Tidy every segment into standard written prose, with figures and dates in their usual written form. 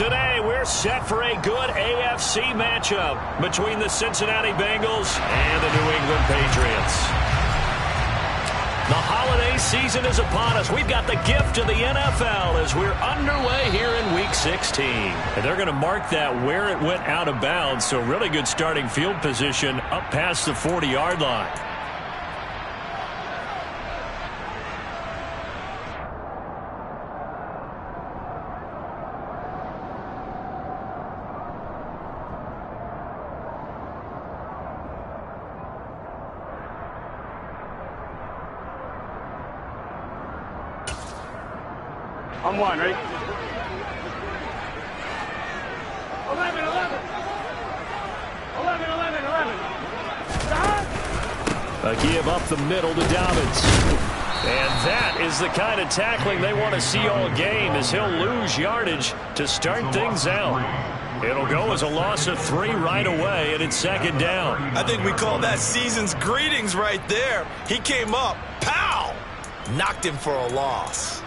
Today, we're set for a good AFC matchup between the Cincinnati Bengals and the New England Patriots. The holiday season is upon us. We've got the gift of the NFL as we're underway here in Week 16. And they're going to mark that where it went out of bounds, so really good starting field position up past the 40-yard line. I'm one, ready? 11, 11. A give up the middle to Dobbins. And that is the kind of tackling they want to see all game as he'll lose yardage to start things out. It'll go as a loss of 3 right away, and it's second down. I think we call that season's greetings right there. He came up, pow! Knocked him for a loss.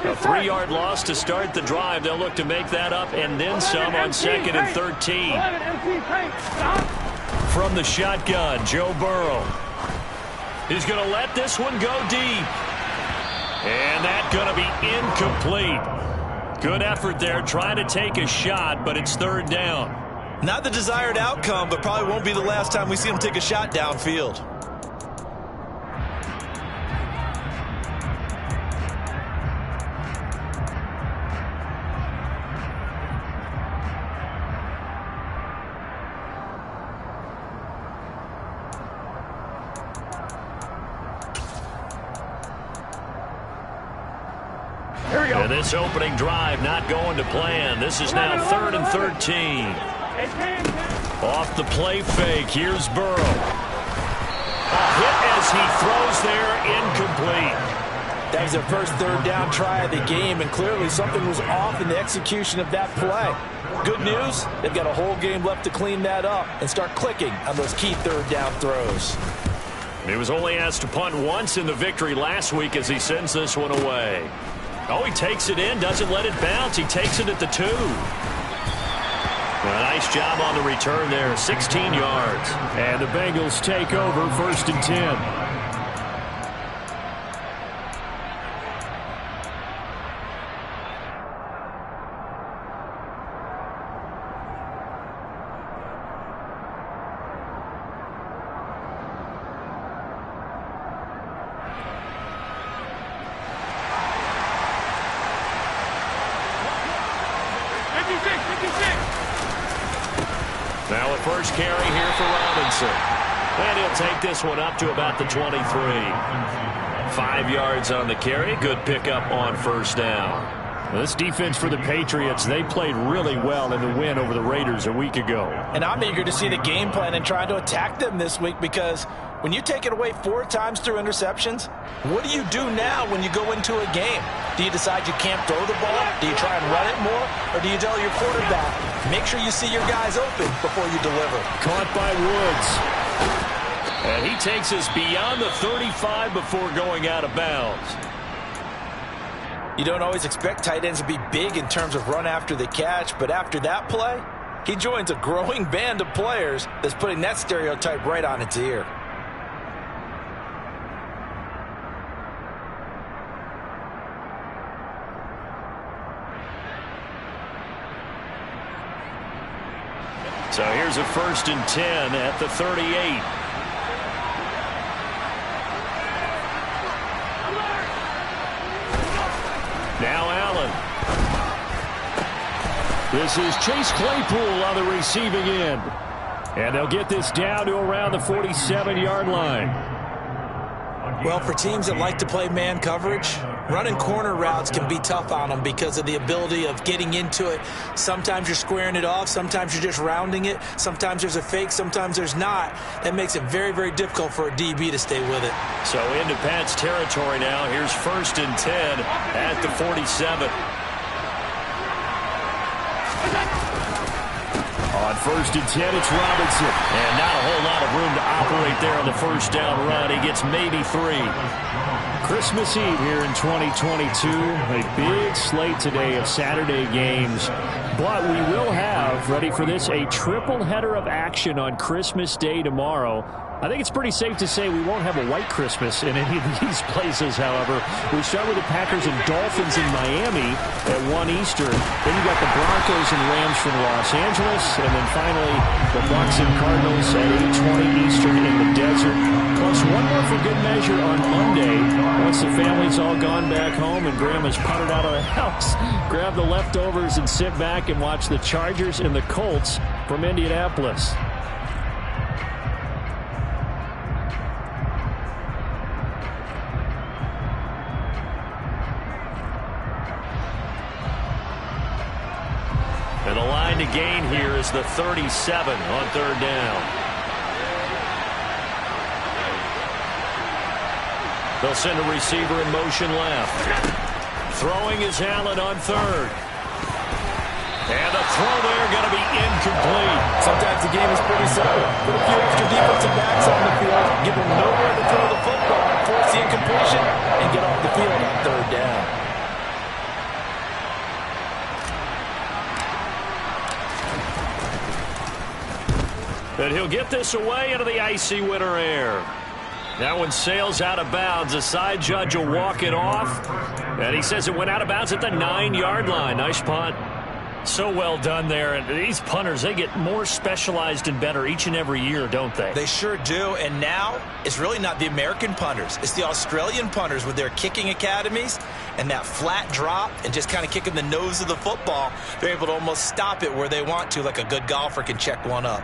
A 3-yard loss to start the drive. They'll look to make that up and then some on 2nd and 13. From the shotgun, Joe Burrow. He's going to let this one go deep. And that's going to be incomplete. Good effort there trying to take a shot, but it's third down. Not the desired outcome, but probably won't be the last time we see him take a shot downfield. And this opening drive not going to plan. This is now 3rd and 13. Off the play fake, here's Burrow. A hit as he throws there, incomplete. That was their first third down try of the game, and clearly something was off in the execution of that play. Good news, they've got a whole game left to clean that up and start clicking on those key third down throws. He was only asked to punt once in the victory last week as he sends this one away. Oh, he takes it in, doesn't let it bounce. He takes it at the 2. A nice job on the return there, 16 yards. And the Bengals take over 1st and 10. Now a first carry here for Robinson. And he'll take this one up to about the 23. 5 yards on the carry. Good pickup on first down. This defense for the Patriots, they played really well in the win over the Raiders a week ago. And I'm eager to see the game plan and try to attack them this week, because when you take it away 4 times through interceptions, what do you do now when you go into a game? Do you decide you can't throw the ball? Do you try and run it more? Or do you tell your quarterback, make sure you see your guys open before you deliver? Caught by Woods. And he takes us beyond the 35 before going out of bounds. You don't always expect tight ends to be big in terms of run after the catch, but after that play, he joins a growing band of players that's putting that stereotype right on its ear. So here's a 1st and 10 at the 38. Now Allen. This is Chase Claypool on the receiving end. And they'll get this down to around the 47-yard line. Well, for teams that like to play man coverage, running corner routes can be tough on them because of the ability of getting into it. Sometimes you're squaring it off. Sometimes you're just rounding it. Sometimes there's a fake. Sometimes there's not. That makes it very, very difficult for a DB to stay with it. So into Pat's territory now. Here's 1st and 10 at the 47. On 1st and 10, it's Robinson. And not a whole lot of room to operate there on the first down run. He gets maybe 3. Christmas Eve here in 2022. A big slate today of Saturday games. But we will have, ready for this, a triple header of action on Christmas Day tomorrow. I think it's pretty safe to say we won't have a white Christmas in any of these places, however. We start with the Packers and Dolphins in Miami at 1 Eastern. Then you got the Broncos and Rams from Los Angeles. And then finally, the Bucs and Cardinals at 8:20 Eastern in the desert. Plus one more for good measure on Monday. Once the family's all gone back home and Grandma's puttered out of the house, grab the leftovers and sit back and watch the Chargers and the Colts from Indianapolis. And the line to gain here is the 37 on third down. They'll send a receiver in motion left. Throwing is Allen on third. And the throw there going to be incomplete. Sometimes the game is pretty simple. Put a few extra defensive backs on the field, give them nowhere to throw the football, force the incompletion, and get off the field on third down. And he'll get this away into the icy winter air. That one sails out of bounds. The side judge will walk it off. And he says it went out of bounds at the 9-yard line. Nice punt. So well done there. And these punters, they get more specialized and better each and every year, don't they? They sure do. And now it's really not the American punters. It's the Australian punters with their kicking academies and that flat drop and just kind of kicking the nose of the football. They're able to almost stop it where they want to, like a good golfer can check one up.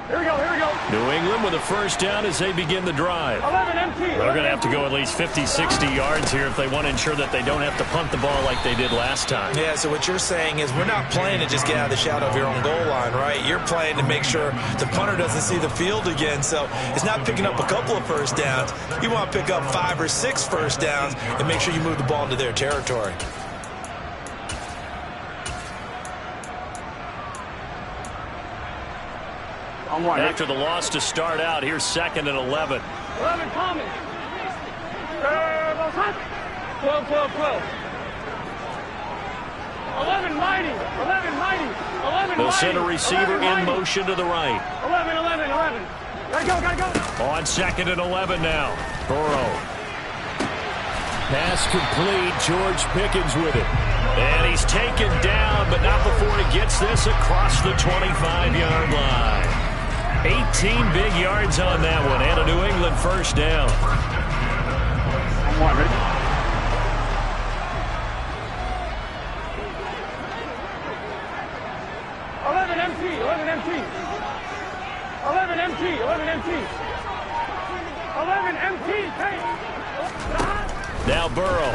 Here we go, here we go. New England with a first down as they begin the drive. 11 empty. They're going to have to go at least 50, 60 yards here if they want to ensure that they don't have to punt the ball like they did last time. Yeah, so what you're saying is we're not playing to just get out of the shadow of your own goal line, right? You're playing to make sure the punter doesn't see the field again. So it's not picking up a couple of first downs. You want to pick up 5 or 6 first downs and make sure you move the ball into their territory. After the loss to start out, here's 2nd and 11. 11 Thomas. 12, 12, 12. 11 Mighty. 11 Mighty. 11 They'll Mighty. send a receiver in motion to the right. 11, 11, 11. Gotta go, gotta go. On 2nd and 11 now. Burrow. Pass complete. George Pickens with it. And he's taken down, but not before he gets this across the 25-yard line. 18 big yards on that one, and a New England first down. I'm one, ready? MT, 11 MT. 11 MT, 11 MT. 11 MT, Now Burrow.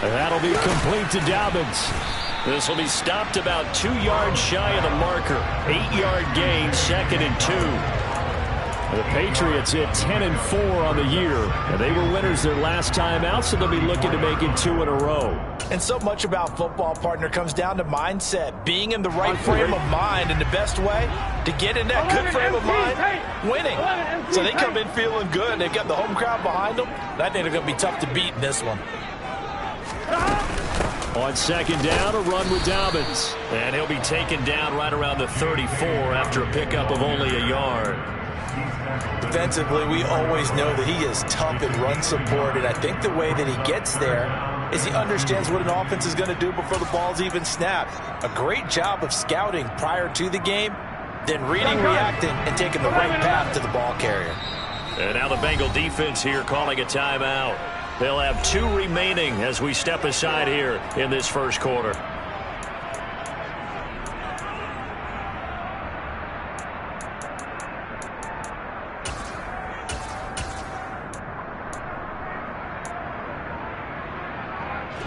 That'll be complete to Dobbins. This will be stopped about 2 yards shy of the marker. 8-yard gain, 2nd and 2. The Patriots hit 10-4 on the year. And they were winners their last time out, so they'll be looking to make it 2 in a row. And so much about football, partner, comes down to mindset. Being in the right frame of mind, and the best way to get in that good frame of mind, winning. So they come in feeling good. They've got the home crowd behind them. And I think they're going to be tough to beat in this one. On 2nd down, a run with Dobbins. And he'll be taken down right around the 34 after a pickup of only a yard. Defensively, we always know that he is tough in run support, and I think the way that he gets there is he understands what an offense is going to do before the ball's even snapped. A great job of scouting prior to the game, then reading, reacting, and taking the right path to the ball carrier. And now the Bengal defense here calling a timeout. They'll have 2 remaining as we step aside here in this first quarter.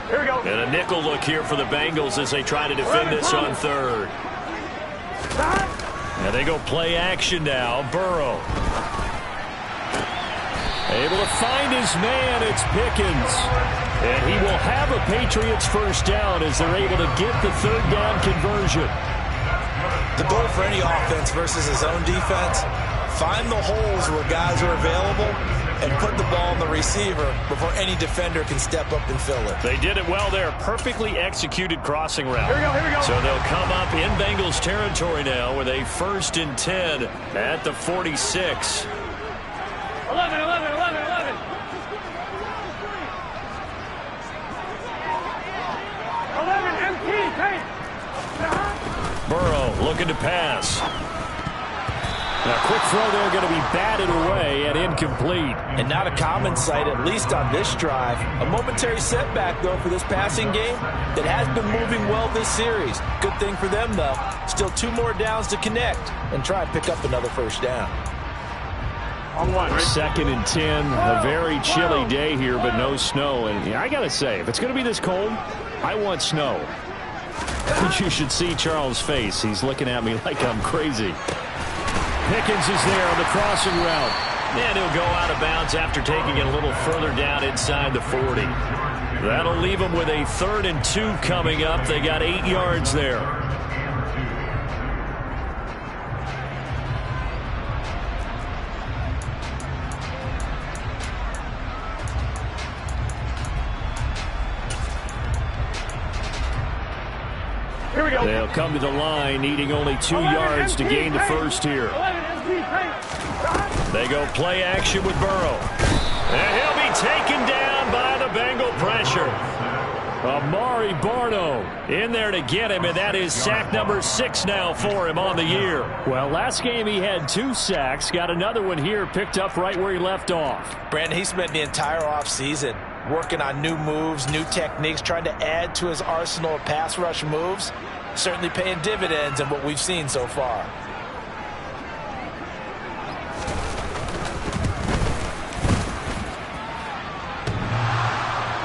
Here we go. And a nickel look here for the Bengals as they try to defend this on 3rd. And they go play action now. Burrow. Able to find his man. It's Pickens. And he will have a Patriots first down as they're able to get the third down conversion. The goal for any offense versus his own defense, find the holes where guys are available and put the ball on the receiver before any defender can step up and fill it. They did it well there. Perfectly executed crossing route. Here we go, here we go. So they'll come up in Bengals territory now with a 1st and 10 at the 46. 11, 11, 11, 11. 11, MT, paint. Burrow looking to pass. Now, quick throw there going to be batted away and incomplete. And not a common sight, at least on this drive. A momentary setback, though, for this passing game that has been moving well this series. Good thing for them, though. Still 2 more downs to connect and try and pick up another first down. On 1, right? 2nd and 10. A very chilly day here, but no snow. And I got to say, if it's going to be this cold, I want snow. You should see Charles' face. He's looking at me like I'm crazy. Pickens is there on the crossing route. And he'll go out of bounds after taking it a little further down inside the 40. That'll leave them with a 3rd and 2 coming up. They got 8 yards there. Here we go. They'll come to the line, needing only 2 yards to gain the first here. 11, MT, paint. They go play action with Burrow. And he'll be taken down by the Bengal pressure. Amari Barno in there to get him, and that is sack number 6 now for him on the year. Well, last game he had 2 sacks. Got another one here, picked up right where he left off. Brandon, he spent the entire offseason working on new moves, new techniques, trying to add to his arsenal of pass rush moves. Certainly paying dividends in what we've seen so far.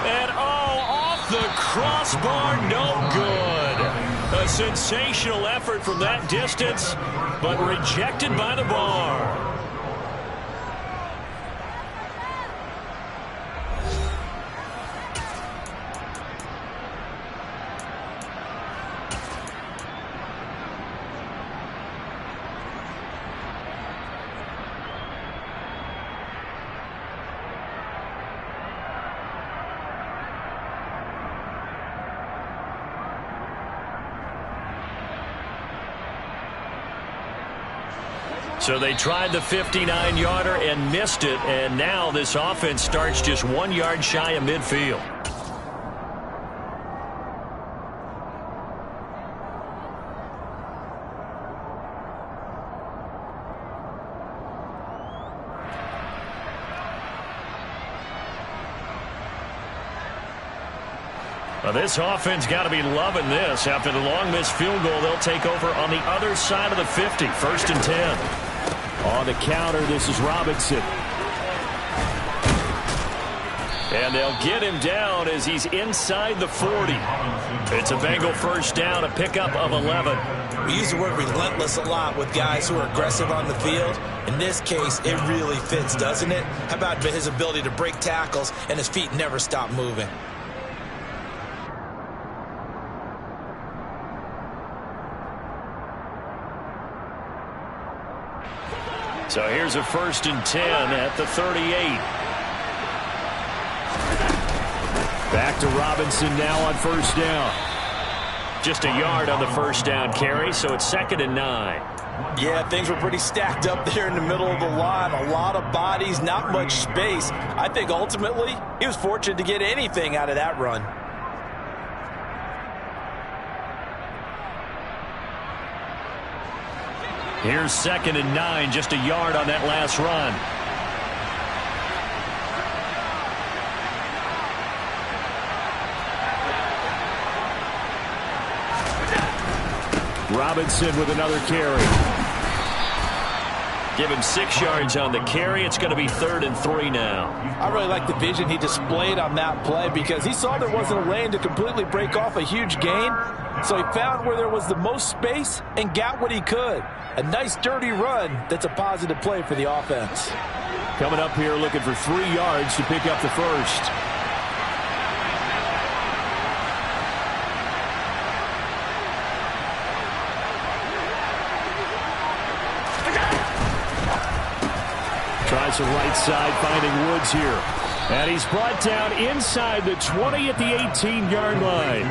And off the crossbar, no good. A sensational effort from that distance, but rejected by the bar. So they tried the 59-yarder and missed it, and now this offense starts just 1 yard shy of midfield. Well, this offense got to be loving this. After the long missed field goal, they'll take over on the other side of the 50. 1st and 10. On the counter, this is Robinson. And they'll get him down as he's inside the 40. It's a Bengal first down, a pickup of 11. We use the word relentless a lot with guys who are aggressive on the field. In this case, it really fits, doesn't it? How about his ability to break tackles and his feet never stop moving? So here's a 1st and 10 at the 38. Back to Robinson now on first down. Just a yard on the first down carry, so it's 2nd and 9. Yeah, things were pretty stacked up there in the middle of the line. A lot of bodies, not much space. I think ultimately he was fortunate to get anything out of that run. Here's 2nd and 9, just a yard on that last run. Robinson with another carry. Give him 6 yards on the carry. It's going to be 3rd and 3 now. I really like the vision he displayed on that play because he saw there wasn't a lane to completely break off a huge gain. So he found where there was the most space and got what he could. A nice dirty run that's a positive play for the offense. coming up here looking for 3 yards to pick up the first. Tries the right side, finding Woods here. And he's brought down inside the 20 at the 18-yard line.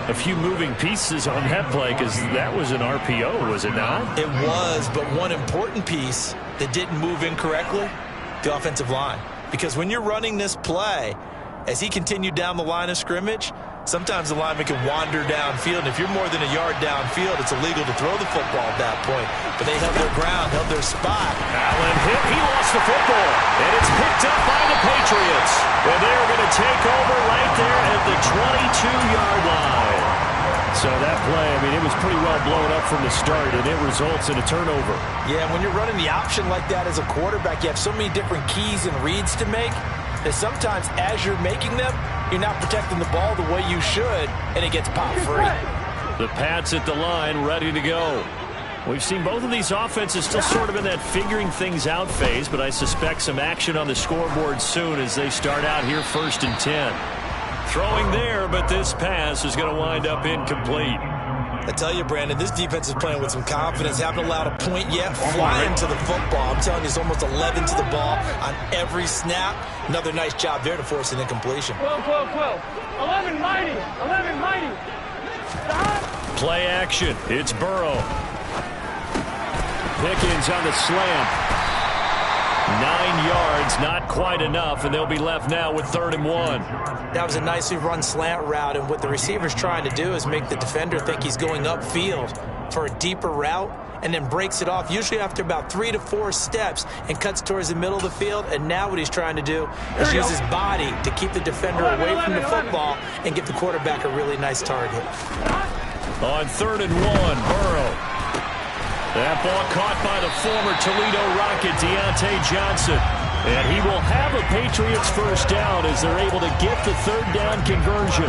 A few moving pieces on that play because that was an RPO, was it not? It was, but one important piece that didn't move incorrectly, the offensive line. Because when you're running this play, as he continued down the line of scrimmage, sometimes the lineman can wander downfield. And if you're more than a yard downfield, it's illegal to throw the football at that point. But they held their ground, held their spot. Allen hit. He lost the football. And it's picked up by the Patriots. And they're going to take over right there at the 22-yard line. So that play, I mean, it was pretty well blown up from the start, and it results in a turnover. Yeah, when you're running the option like that as a quarterback, you have so many different keys and reads to make that sometimes as you're making them, you're not protecting the ball the way you should, and it gets popped free. The Pats at the line, ready to go. We've seen both of these offenses still sort of in that figuring things out phase, but I suspect some action on the scoreboard soon as they start out here 1st and 10. Throwing there, but this pass is going to wind up incomplete. I tell you, Brandon, this defense is playing with some confidence. Haven't allowed a point yet. Flying to the football. I'm telling you, it's almost 11 to the ball on every snap. Another nice job there to force an incompletion. 12. 11 mighty. 11 mighty. Stop. Play action. It's Burrow. Pickens on the slant. 9 yards, not quite enough, and they'll be left now with 3rd and 1. That was a nicely run slant route, and what the receiver's trying to do is make the defender think he's going upfield for a deeper route, and then breaks it off, usually after about 3 to 4 steps, and cuts towards the middle of the field. And now what he's trying to do is use his body to keep the defender away from the football and give the quarterback a really nice target. On 3rd and 1, Burrow. That ball caught by the former Toledo Rocket, Deontay Johnson. And he will have a Patriots first down as they're able to get the 3rd down conversion.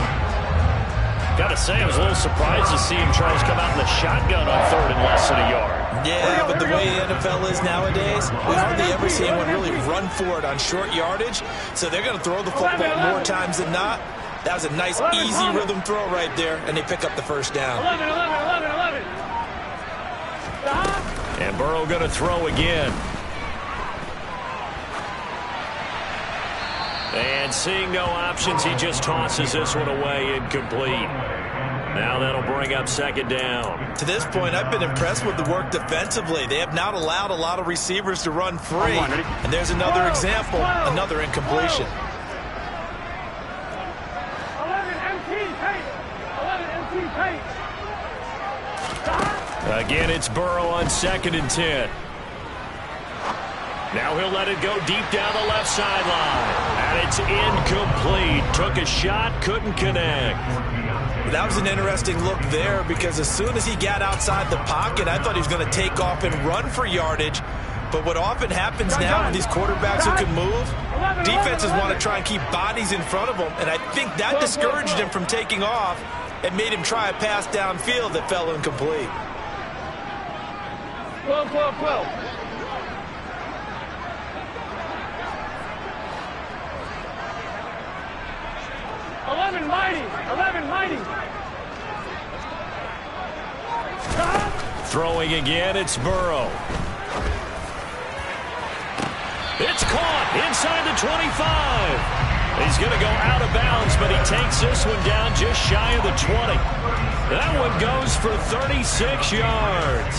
Got to say, I was a little surprised to see him try to come out in the shotgun on 3rd and less than a yard. Yeah, but the way the NFL is nowadays, we hardly ever see anyone really run for it on short yardage. So they're going to throw the football more times than not. That was a nice, easy rhythm throw right there, and they pick up the first down. 11. And Burrow going to throw again. And seeing no options, he just tosses this one away, incomplete. Now that'll bring up 2nd down. To this point, I've been impressed with the work defensively. They have not allowed a lot of receivers to run free. And there's another example, another incompletion. 11 empty pace. Again, it's Burrow on 2nd and 10. Now he'll let it go deep down the left sideline. And it's incomplete. Took a shot, couldn't connect. That was an interesting look there because as soon as he got outside the pocket, I thought he was going to take off and run for yardage. But what often happens now with these quarterbacks who can move, defenses want to try and keep bodies in front of them. And I think that discouraged him from taking off and made him try a pass downfield that fell incomplete. 12. 11 mighty. Throwing again, it's Burrow. It's caught inside the 25. He's going to go out of bounds, but he takes this one down just shy of the 20. That one goes for 36 yards.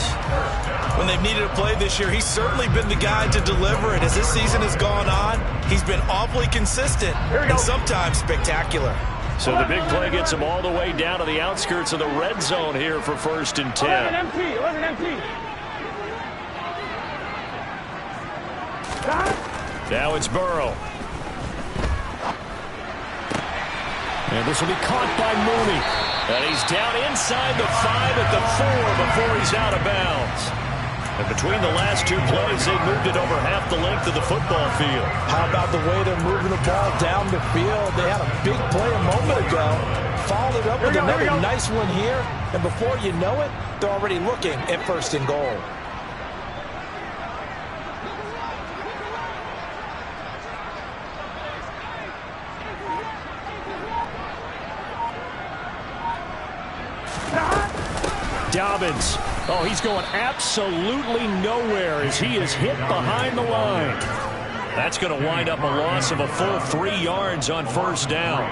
When they've needed a play this year, he's certainly been the guy to deliver it. As this season has gone on, he's been awfully consistent and sometimes spectacular. So the big play gets him all the way down to the outskirts of the red zone here for 1st and 10. 11 empty. Now it's Burrow. And this will be caught by Mooney. And he's down inside the 5 at the 4 before he's out of bounds. And between the last 2 plays, they moved it over half the length of the football field. How about the way they're moving the ball down the field? They had a big play a moment ago. Followed it up with another nice one here. And before you know it, they're already looking at 1st and goal. Dobbins. Oh, he's going absolutely nowhere as he is hit behind the line. That's going to wind up a loss of a full 3 yards on first down.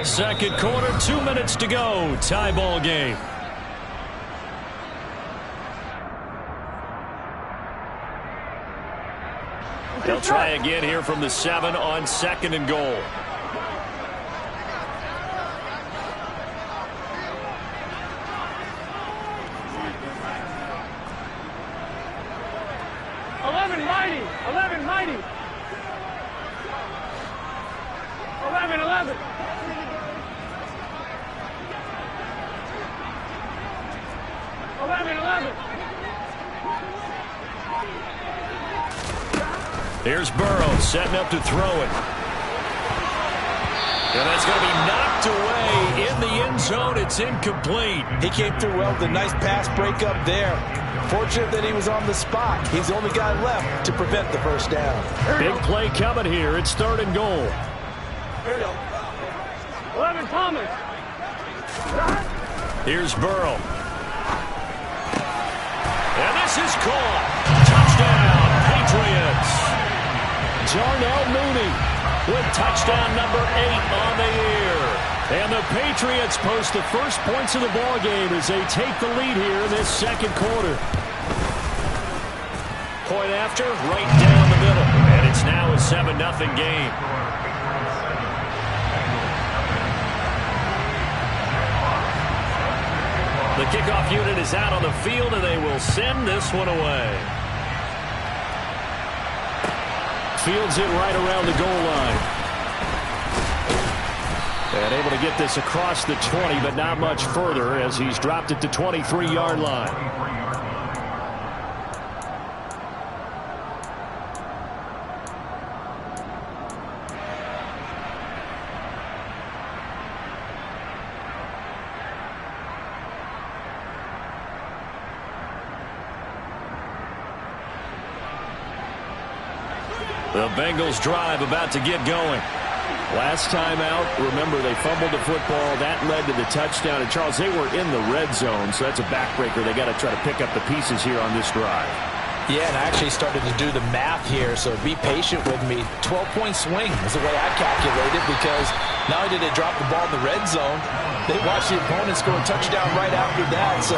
Second quarter, 2 minutes to go. Tie ball game. They'll try again here from the 7 on 2nd and goal. Mighty. 11 mighty. 11. 11. Here's Burrow setting up to throw it. And that's going to be knocked away in the end zone. It's incomplete. He came through well with a nice pass breakup there. Fortunate that he was on the spot. He's the only guy left to prevent the first down. Big play coming here. It's 3rd and goal. 11 Thomas. Here's Burrow. And this is caught. Touchdown, Patriots. Darnell Mooney with touchdown number 8 on the year. And the Patriots post the first points of the ball game as they take the lead here in this second quarter. Point after, right down the middle. And it's now a 7-0 game. The kickoff unit is out on the field, and they will send this one away. Fields it right around the goal line. And able to get this across the 20, but not much further as he's dropped it to 23-yard line. The Bengals drive about to get going. Last time out, remember, they fumbled the football. That led to the touchdown. And, Charles, they were in the red zone, so that's a backbreaker. They got to try to pick up the pieces here on this drive. Yeah, and I actually started to do the math here, so be patient with me. 12-point swing is the way I calculated, because not only did they drop the ball in the red zone, they watched the opponent score a touchdown right after that. So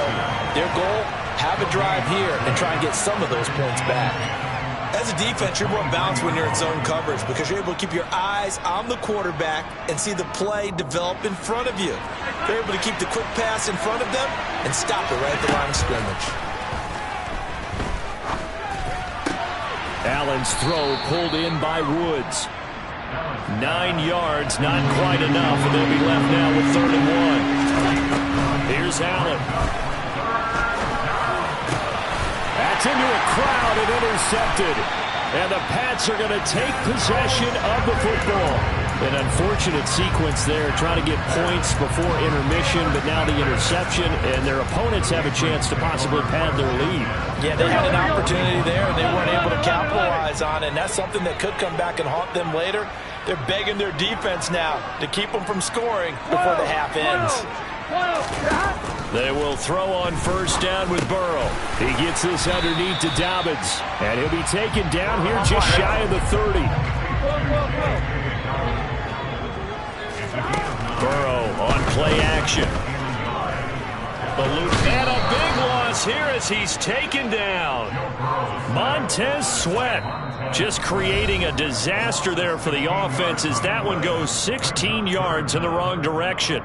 their goal, have a drive here and try and get some of those points back. As a defense, you're more balanced when you're in zone coverage because you're able to keep your eyes on the quarterback and see the play develop in front of you. You're able to keep the quick pass in front of them and stop it right at the line of scrimmage. Allen's throw pulled in by Woods. 9 yards, not quite enough, and they'll be left now with 3rd and 1. Here's Allen. That's into a crowd and intercepted. And the Pats are going to take possession of the football. An unfortunate sequence there, trying to get points before intermission, but now the interception, and their opponents have a chance to possibly pad their lead. Yeah, they had an opportunity there, and they weren't able to capitalize on it, and that's something that could come back and haunt them later. They're begging their defense now to keep them from scoring before the half ends. They will throw on first down with Burrow. He gets this underneath to Dobbins, and he'll be taken down here just shy of the 30. Burrow on play action. And a big loss here as he's taken down. Montez Sweat just creating a disaster there for the offense as that one goes 16 yards in the wrong direction.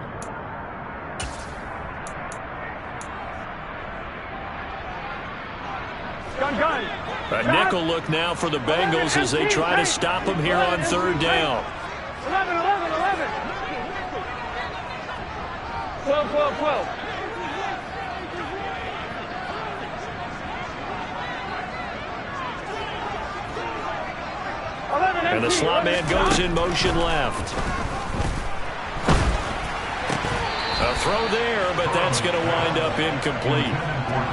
A nickel look now for the Bengals as they try to stop him here on 3rd down. 11. 12. And the slot man goes in motion left. A throw there, but that's going to wind up incomplete.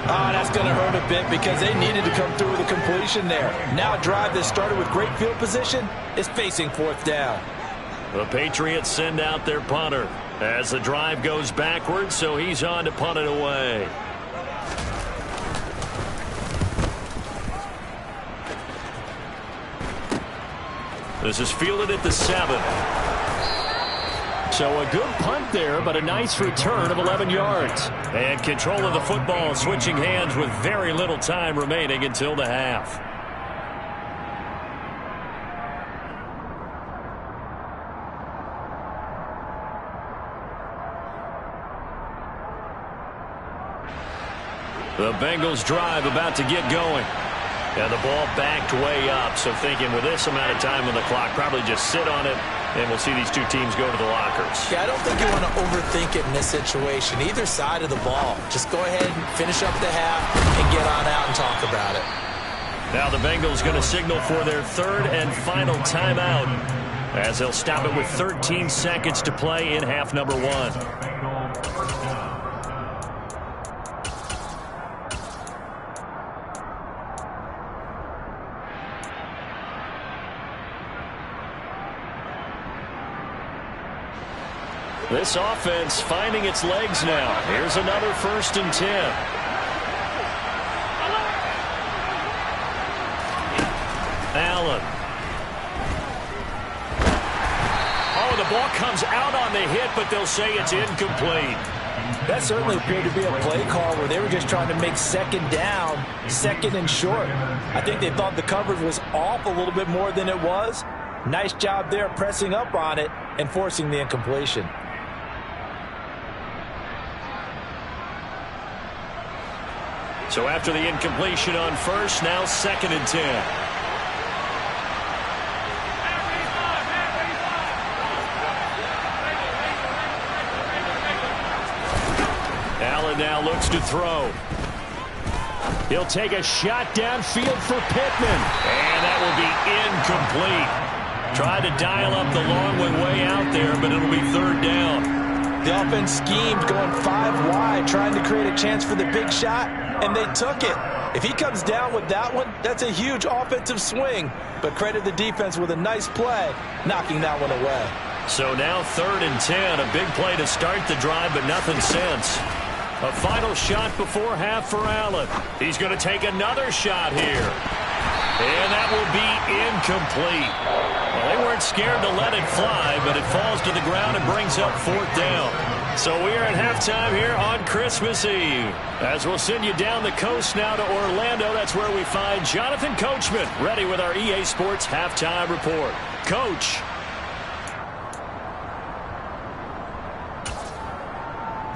That's going to hurt a bit because they needed to come through with a completion there. Now a drive that started with great field position is facing 4th down. The Patriots send out their punter. As the drive goes backwards, so he's on to punt it away. This is fielded at the 7. So a good punt there, but a nice return of 11 yards. And control of the football switching hands with very little time remaining until the half. The Bengals drive about to get going. And the ball backed way up. So thinking with this amount of time on the clock, probably just sit on it, and we'll see these two teams go to the lockers. Yeah, I don't think you want to overthink it in this situation. Either side of the ball. Just go ahead and finish up the half and get on out and talk about it. Now the Bengals going to signal for their third and final timeout, as they'll stop it with 13 seconds to play in half number 1. This offense finding its legs now. Here's another 1st and 10. Allen. Oh, the ball comes out on the hit, but they'll say it's incomplete. That certainly appeared to be a play call where they were just trying to make second down, 2nd and short. I think they thought the coverage was off a little bit more than it was. Nice job there pressing up on it and forcing the incompletion. So after the incompletion on 1st, now 2nd and 10. Allen now looks to throw. He'll take a shot downfield for Pittman. And that will be incomplete. Tried to dial up the long one way out there, but it'll be 3rd down. The offense schemed going 5 wide, trying to create a chance for the big shot, and they took it. If he comes down with that one, that's a huge offensive swing. But credit the defense with a nice play, knocking that one away. So now 3rd and 10, a big play to start the drive, but nothing since. A final shot before half for Allen. He's going to take another shot here. And that will be incomplete. Well, they weren't scared to let it fly, but it falls to the ground and brings up 4th down. So we are at halftime here on Christmas Eve. As we'll send you down the coast now to Orlando, that's where we find Jonathan Coachman, ready with our EA Sports Halftime Report. Coach.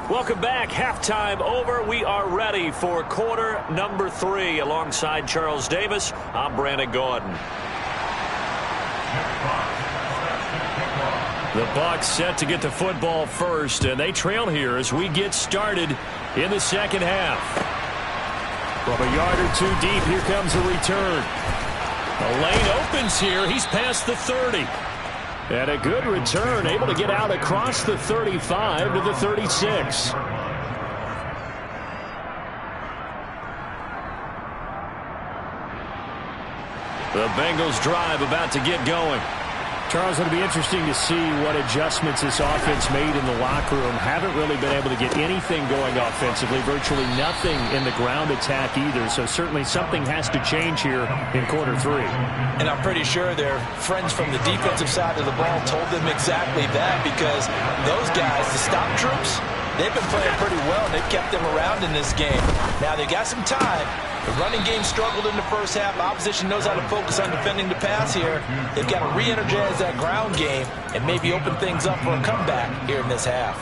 Welcome back. Halftime over. We are ready for quarter number 3. Alongside Charles Davis, I'm Brandon Gordon. The Bucs set to get the football first, and they trail here as we get started in the second half. From a yard or 2 deep, here comes a return. The lane opens here. He's past the 30. And a good return, able to get out across the 35 to the 36. The Bengals drive about to get going. Charles, it'll be interesting to see what adjustments this offense made in the locker room. Haven't really been able to get anything going offensively, virtually nothing in the ground attack either. So certainly something has to change here in quarter 3. And I'm pretty sure their friends from the defensive side of the ball told them exactly that, because those guys, the stop troops, they've been playing pretty well. They've kept them around in this game. Now they got some time. The running game struggled in the first half. Opposition knows how to focus on defending the pass here. They've got to re-energize that ground game and maybe open things up for a comeback here in this half.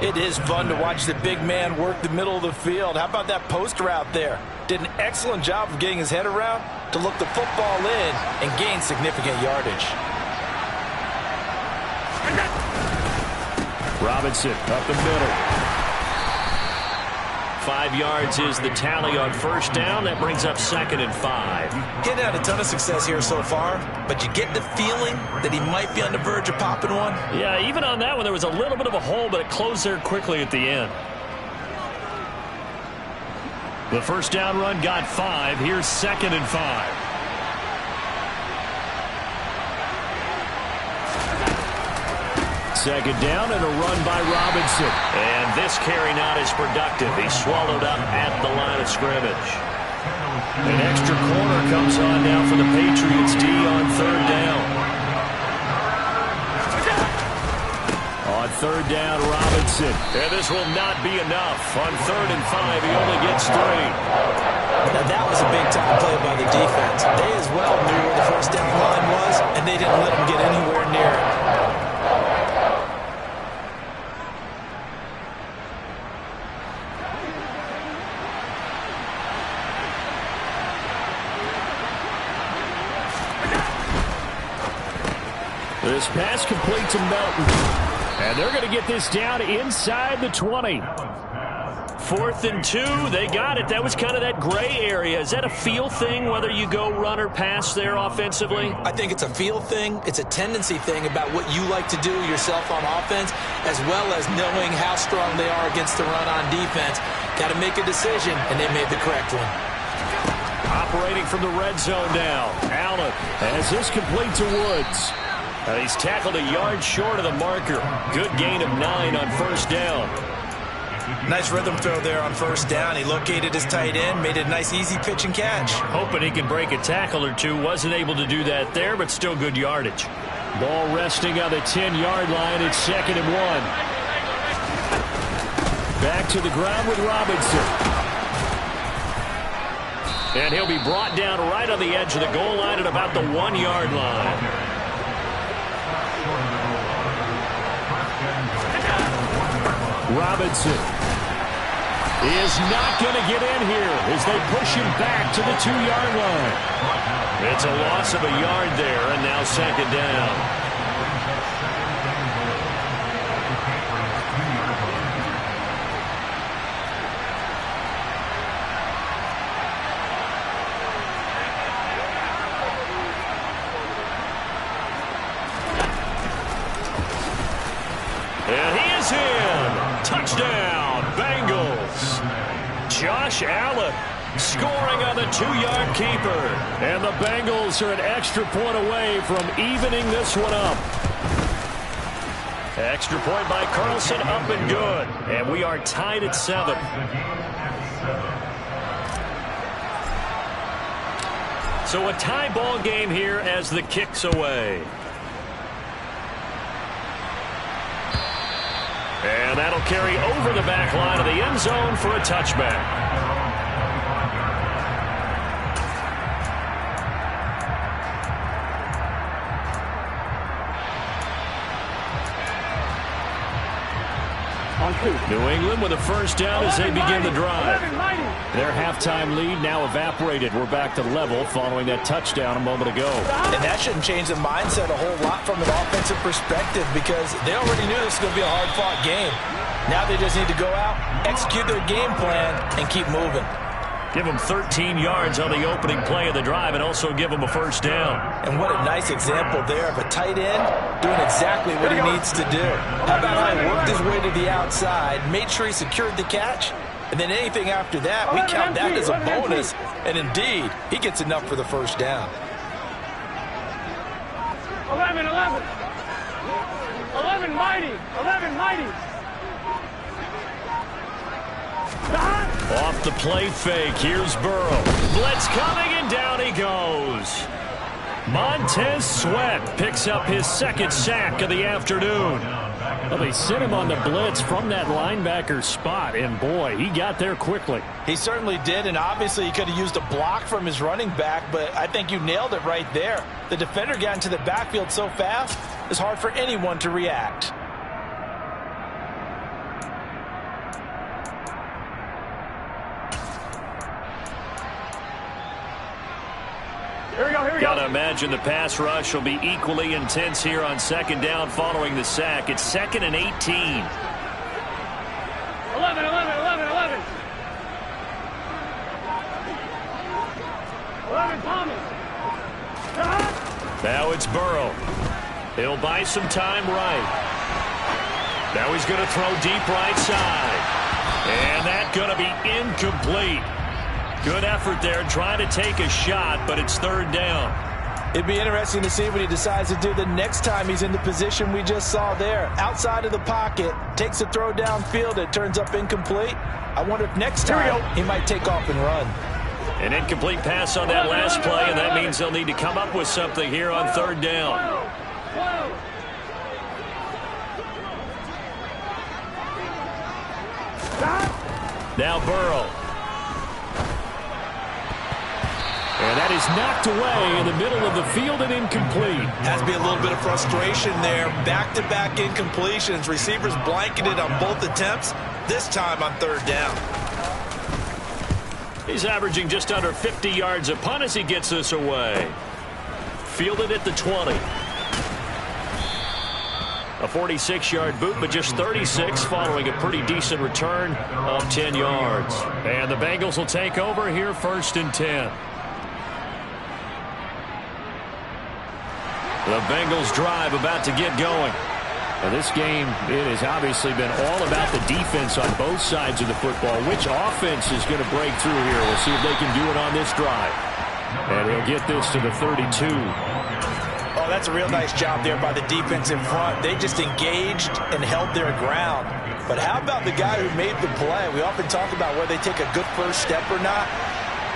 It is fun to watch the big man work the middle of the field. How about that post route there? Did an excellent job of getting his head around to look the football in and gain significant yardage. Robinson up the middle. 5 yards is the tally on first down. That brings up 2nd and 5. Getting out a ton of success here so far, but you get the feeling that he might be on the verge of popping one. Yeah, even on that one, there was a little bit of a hole, but it closed there quickly at the end. The first down run got 5. Here's 2nd and 5. second down and a run by Robinson. And this carry not as productive. He's swallowed up at the line of scrimmage. An extra corner comes on now for the Patriots D on third down. On third down, Robinson. And this will not be enough. On 3rd and 5, he only gets 3. Now, that was a big-time play by the defense. They as well knew where the first down line was, and they didn't let them get anywhere near it. This pass complete to Melton. And they're going to get this down inside the 20. 4th and 2. They got it. That was kind of that gray area. Is that a feel thing, whether you go run or pass there offensively? I think it's a feel thing. It's a tendency thing about what you like to do yourself on offense, as well as knowing how strong they are against the run on defense. Got to make a decision, and they made the correct one. Operating from the red zone now. Allen has this complete to Woods. He's tackled a yard short of the marker. Good gain of 9 on first down. Nice rhythm throw there on first down. He located his tight end, made it a nice easy pitch and catch. Hoping he can break a tackle or two. Wasn't able to do that there, but still good yardage. Ball resting on the 10-yard line. It's 2nd and 1. Back to the ground with Robinson. And he'll be brought down right on the edge of the goal line at about the 1-yard line. Robinson is not going to get in here as they push him back to the 2-yard line. It's a loss of a yard there, and now 2nd down. And he is in. Touchdown, Bengals. Josh Allen scoring on the 2-yard keeper. And the Bengals are an extra point away from evening this one up. Extra point by Carlson, up and good. And we are tied at 7. So a tie ball game here as the kick's away. And that'll carry over the back line of the end zone for a touchback. New England with a first down as they begin the drive. Their halftime lead now evaporated. We're back to level following that touchdown a moment ago. And that shouldn't change the mindset a whole lot from an offensive perspective because they already knew this was going to be a hard-fought game. Now they just need to go out, execute their game plan, and keep moving. Give them 13 yards on the opening play of the drive and also give them a first down. And what a nice example there of a tight end doing exactly what he needs to do. How about how he worked his way to the outside, made sure he secured the catch, and then anything after that, we count that as a bonus. And indeed, he gets enough for the first down. 11, 11. 11 mighty. 11 mighty. Off the play fake, here's Burrow. Blitz coming, and down he goes. Montez Sweat picks up his 2nd sack of the afternoon. Well, they sent him on the blitz from that linebacker spot, and boy, he got there quickly. He certainly did, and obviously he could have used a block from his running back, but I think you nailed it right there. The defender got into the backfield so fast, it's hard for anyone to react. Here we go. Gotta imagine the pass rush will be equally intense here on 2nd down following the sack. It's 2nd and 18. 11, 11, 11, 11. 11, Thomas. Now it's Burrow. He'll buy some time right. Now he's going to throw deep right side. And that's going to be incomplete. Good effort there trying to take a shot, but it's 3rd down. It'd be interesting to see what he decides to do the next time he's in the position we just saw there. Outside of the pocket, takes a throw downfield, it turns up incomplete. I wonder if next time he might take off and run. An incomplete pass on that last play, and that means they'll need to come up with something here on third down. Now Burrow. And that is knocked away in the middle of the field and incomplete. Has to be a little bit of frustration there. Back-to-back incompletions. Receivers blanketed on both attempts, this time on third down. He's averaging just under 50 yards a punt as he gets this away. Fielded at the 20. A 46-yard boot, but just 36 following a pretty decent return of 10 yards. And the Bengals will take over here, 1st and 10. The Bengals drive about to get going. Now this game, it has obviously been all about the defense on both sides of the football. Which offense is going to break through here? We'll see if they can do it on this drive. And he'll get this to the 32. Oh, that's a real nice job there by the defense in front. They just engaged and held their ground. But how about the guy who made the play? We often talk about whether they take a good first step or not.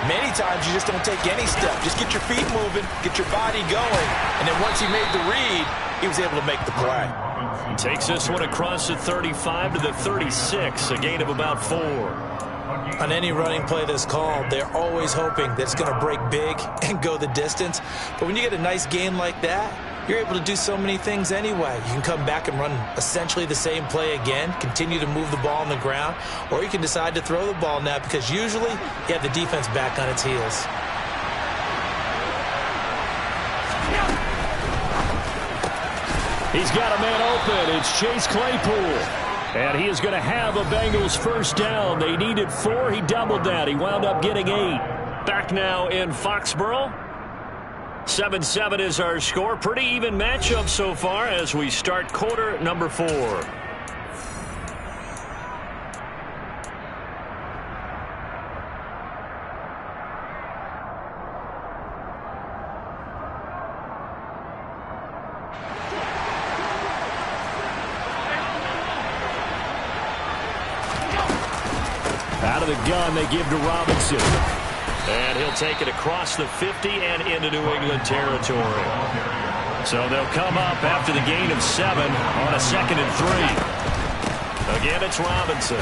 Many times you just don't take any step. Just get your feet moving, get your body going, and then once he made the read, he was able to make the play. He takes this one across the 35 to the 36, a gain of about 4. On any running play that's called, they're always hoping that it's going to break big and go the distance. But when you get a nice gain like that, you're able to do so many things anyway. You can come back and run essentially the same play again, continue to move the ball on the ground, or you can decide to throw the ball now because usually you have the defense back on its heels. He's got a man open. It's Chase Claypool. And he is going to have a Bengals first down. They needed 4. He doubled that. He wound up getting 8. Back now in Foxborough. 7-7 is our score. Pretty even matchup so far as we start quarter number 4. Out of the gun, they give to Robinson. And he'll take it across the 50 and into New England territory. So they'll come up after the gain of 7 on a 2nd and 3. Again, it's Robinson.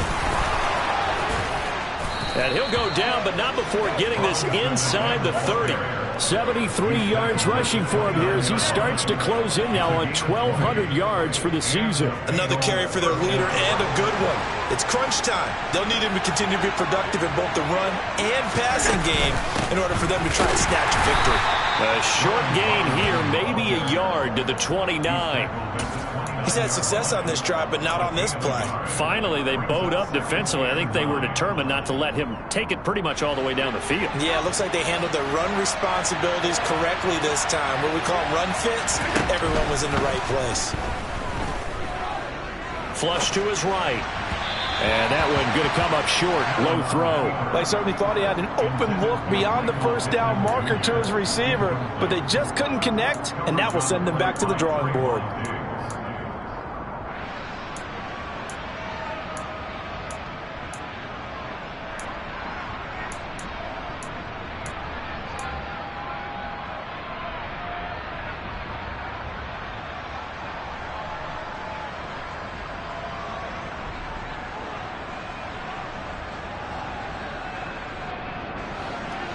And he'll go down, but not before getting this inside the 30. 73 yards rushing for him here as he starts to close in now on 1,200 yards for the season. Another carry for their leader and a good one. It's crunch time. They'll need him to continue to be productive in both the run and passing game in order for them to try and snatch a victory. A short gain here, maybe a yard to the 29. He's had success on this drive, but not on this play. Finally, they bowed up defensively. I think they were determined not to let him take it pretty much all the way down the field. Yeah, it looks like they handled their run responsibilities correctly this time. What we call run fits, everyone was in the right place. Flush to his right. And that one going to come up short. Low throw. They certainly thought he had an open look beyond the first down marker to his receiver, but they just couldn't connect, and that will send them back to the drawing board.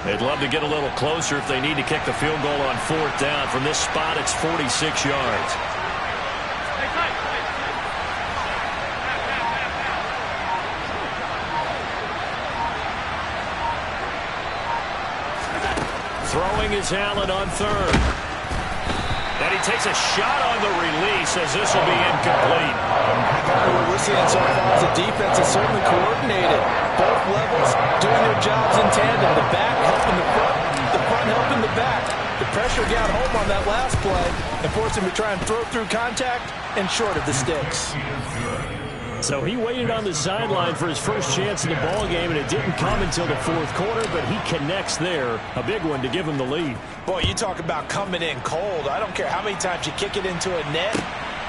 They'd love to get a little closer if they need to kick the field goal on 4th down. From this spot, it's 46 yards. Throwing is Allen on 3rd. And he takes a shot on the release as this will be incomplete. What we're seeing so far is the defense is certainly coordinated. Both levels doing their jobs in tandem. The back helping the front helping the back. The pressure got home on that last play and forced him to try and throw through contact and short of the sticks. So he waited on the sideline for his first chance in the ball game, and it didn't come until the fourth quarter, but he connects there. A big one to give him the lead. Boy, you talk about coming in cold. I don't care how many times you kick it into a net.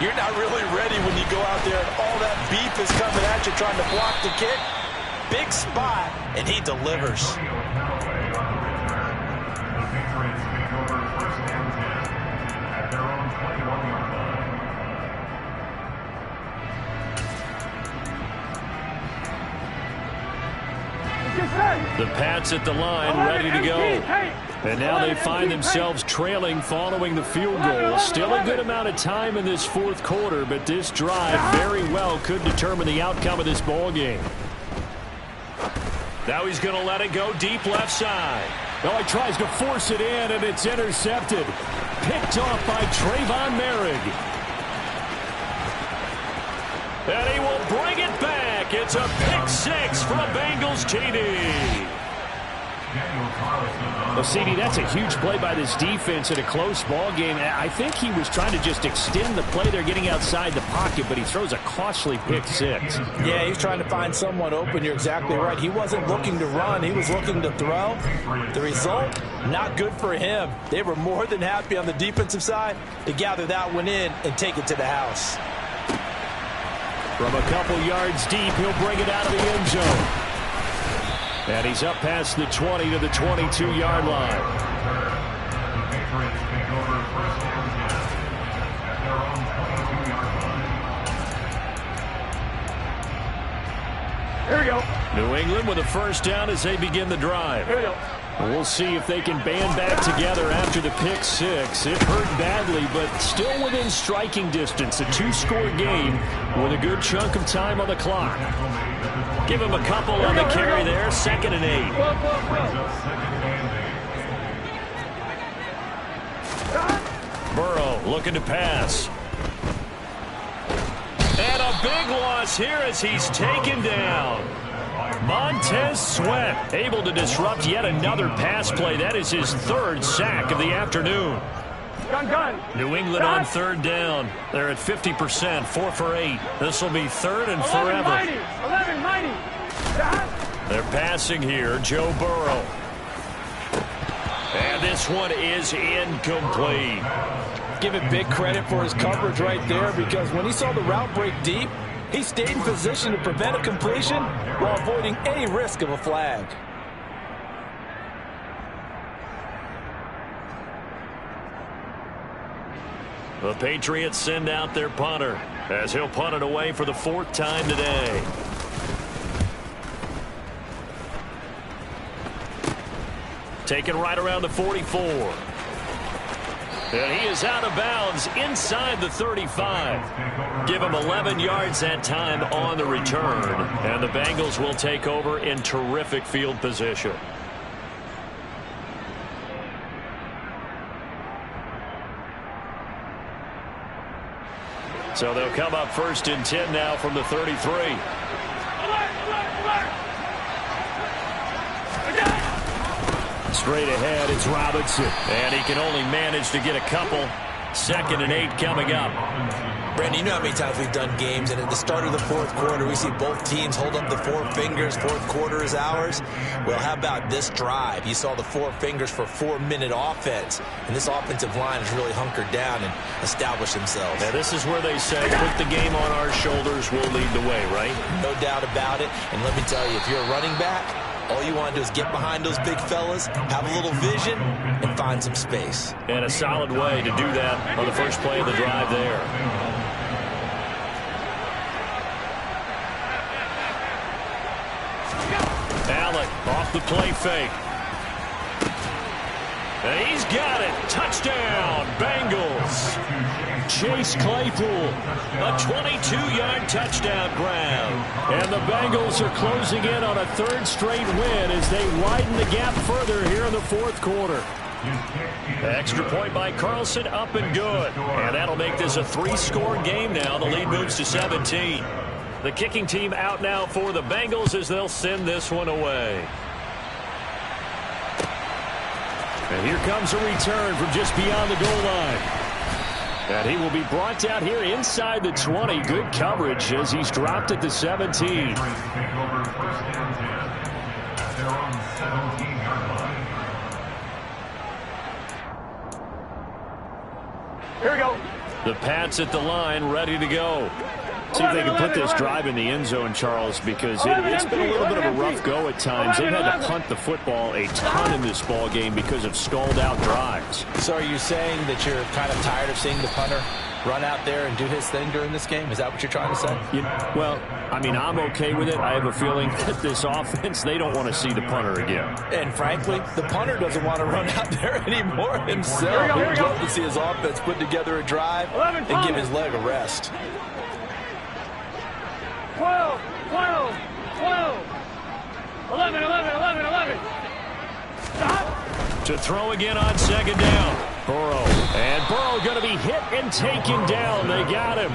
You're not really ready when you go out there and all that beef is coming at you trying to block the kick. Big spot, and he delivers. The Pats at the line, ready to go. And now they find themselves trailing following the field goal. Still a good amount of time in this fourth quarter, but this drive very well could determine the outcome of this ball game. Now he's going to let it go deep left side. Oh, he tries to force it in, and it's intercepted. Picked off by Trayvon Merrick. And he will bring it back. It's a pick six for a Bengals TD. Well, CD, that's a huge play by this defense in a close ball game. I think he was trying to just extend the play. They're getting outside the pocket, but he throws a costly pick six. Yeah, he's trying to find someone open. You're exactly right. He wasn't looking to run. He was looking to throw. The result, not good for him. They were more than happy on the defensive side to gather that one in and take it to the house. From a couple yards deep, he'll bring it out of the end zone. And he's up past the 20 to the 22-yard line. Here we go. New England with a first down as they begin the drive. Here we go. We'll see if they can band back together after the pick six. It hurt badly, but still within striking distance. A two-score game with a good chunk of time on the clock. Give him a couple on the carry there. 2nd and 8. Burrow looking to pass. And a big loss here as he's taken down. Montez Sweat able to disrupt yet another pass play. That is his 3rd sack of the afternoon. Gun. New England on 3rd down. They're at 50%, 4 for 8. This will be 3rd and 11 forever. mighty. 11 mighty. They're passing here, Joe Burrow. And this one is incomplete. Give it big credit for his coverage right there, because when he saw the route break deep, he stayed in position to prevent a completion while avoiding any risk of a flag. The Patriots send out their punter as he'll punt it away for the 4th time today. Taken right around the 44. And he is out of bounds inside the 35. Give him 11 yards that time on the return. And the Bengals will take over in terrific field position. So they'll come up 1st and 10 now from the 33. Straight ahead, it's Robinson. And he can only manage to get a couple. 2nd and 8 coming up. Brandon, you know how many times we've done games, and at the start of the 4th quarter, we see both teams hold up the 4 fingers. 4th quarter is ours. Well, how about this drive? You saw the 4 fingers for 4-minute offense, and this offensive line has really hunkered down and established themselves. Now, this is where they say, put the game on our shoulders, we'll lead the way, right? No doubt about it. And let me tell you, if you're a running back, all you want to do is get behind those big fellas, have a little vision, and find some space. And a solid way to do that on the first play of the drive there. Allen off the play fake. And he's got it. Touchdown, Bengals. Chase Claypool. A 22-yard touchdown grab. And the Bengals are closing in on a 3rd straight win as they widen the gap further here in the 4th quarter. Extra point by Carlson, up and good. And that'll make this a 3-score game now. The lead moves to 17. The kicking team out now for the Bengals as they'll send this one away. And here comes a return from just beyond the goal line. And he will be brought down here inside the 20. Good coverage as he's dropped at the 17. Here we go. The Pats at the line, ready to go. See if they can put this drive in the end zone, Charles, because it's been a little bit of a rough go at times. They've had to punt the football a ton in this ball game because of stalled-out drives. So are you saying that you're kind of tired of seeing the punter run out there and do his thing during this game? Is that what you're trying to say? Well, I mean, I'm okay with it. I have a feeling that this offense, they don't want to see the punter again. And frankly, the punter doesn't want to run out there anymore himself. He would love to see his offense put together a drive and give his leg a rest. 12, 12, 12. 11, 11, 11, 11. Stop. To throw again on second down. Burrow. And Burrow going to be hit and taken down. They got him.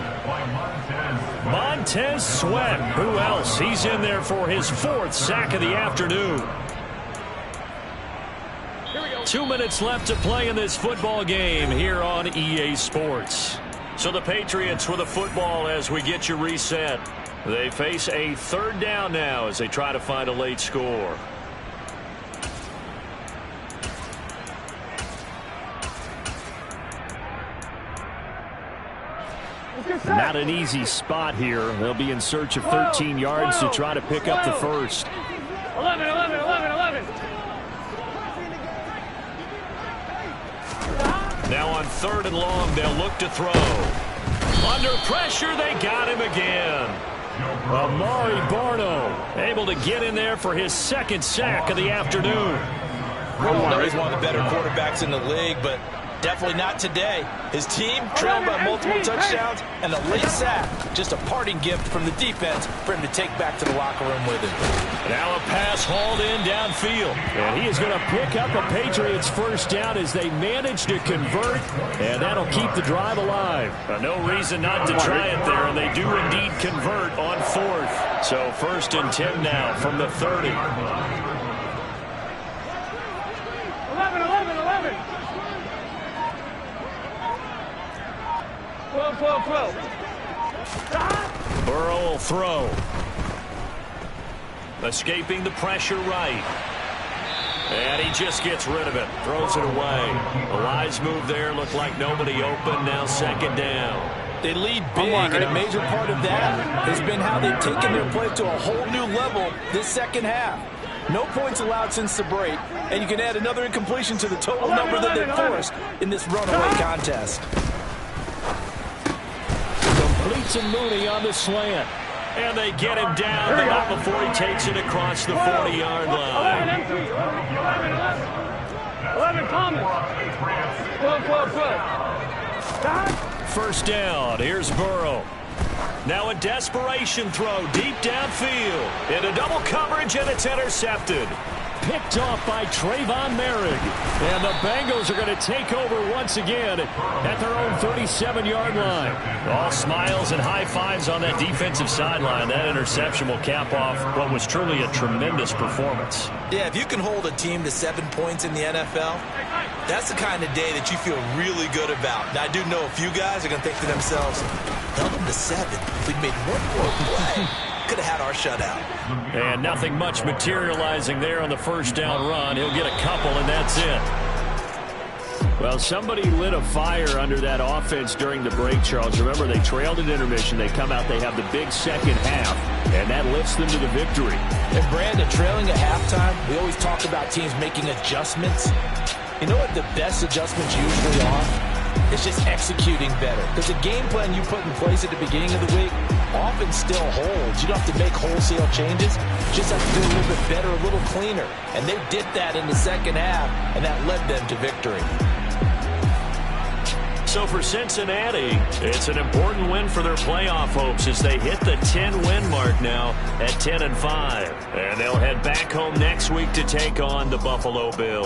Montez Sweat. Who else? He's in there for his 4th sack of the afternoon. 2 minutes left to play in this football game here on EA Sports. So the Patriots with a football as we get you reset. They face a 3rd down now as they try to find a late score. Not an easy spot here. They'll be in search of 13 yards to try to pick up the first. 11, 11, 11, 11. Now on 3rd and long, they'll look to throw. Under pressure, they got him again. Amari Barno able to get in there for his 2nd sack of the afternoon. He's one of the better quarterbacks in the league, but definitely not today. His team trailed by multiple touchdowns and a late sack. Just a parting gift from the defense for him to take back to the locker room with him. Now a pass hauled in downfield. And he is going to pick up a Patriots 1st down as they manage to convert. And that'll keep the drive alive. No reason not to try it there. And they do indeed convert on 4th. So 1st and 10 now from the 30. 11, 11, 11. 12, 12, 12. Stop. Burrow will throw. Escaping the pressure right. And he just gets rid of it. Throws it away. The Lions move there. Looked like nobody open. Now 2nd down. They lead big, and a major part of that has been how they've taken their play to a whole new level this 2nd half. No points allowed since the break, and you can add another incompletion to the total number that they forced in this runaway contest. Completes and Mooney on the slant. And they get him down, but not before he takes it across the 40-yard line. 11, 11, Thomas. 12, 12, 12. Stop. 1st down. Here's Burrow. Now a desperation throw deep downfield. Into double coverage, and it's intercepted. Picked off by Trayvon Merrick. And the Bengals are going to take over once again at their own 37-yard line. All smiles and high fives on that defensive sideline. That interception will cap off what was truly a tremendous performance. Yeah, if you can hold a team to 7 points in the NFL, that's the kind of day that you feel really good about. Now, I do know a few guys are going to think to themselves, held them to 7. If we'd made one more play, could have had our shutout. And nothing much materializing there on the 1st down run. He'll get a couple, and that's it. Well, somebody lit a fire under that offense during the break, Charles. Remember, they trailed at intermission. They come out, they have the big 2nd half, and that lifts them to the victory. And Brandon, trailing at halftime, we always talk about teams making adjustments. You know what the best adjustments usually are? It's just executing better. Because the game plan you put in place at the beginning of the week often still holds. You don't have to make wholesale changes. Just have to do a little bit better, a little cleaner. And they did that in the 2nd half, and that led them to victory. So for Cincinnati, it's an important win for their playoff hopes as they hit the 10-win mark now at 10-5. And they'll head back home next week to take on the Buffalo Bills.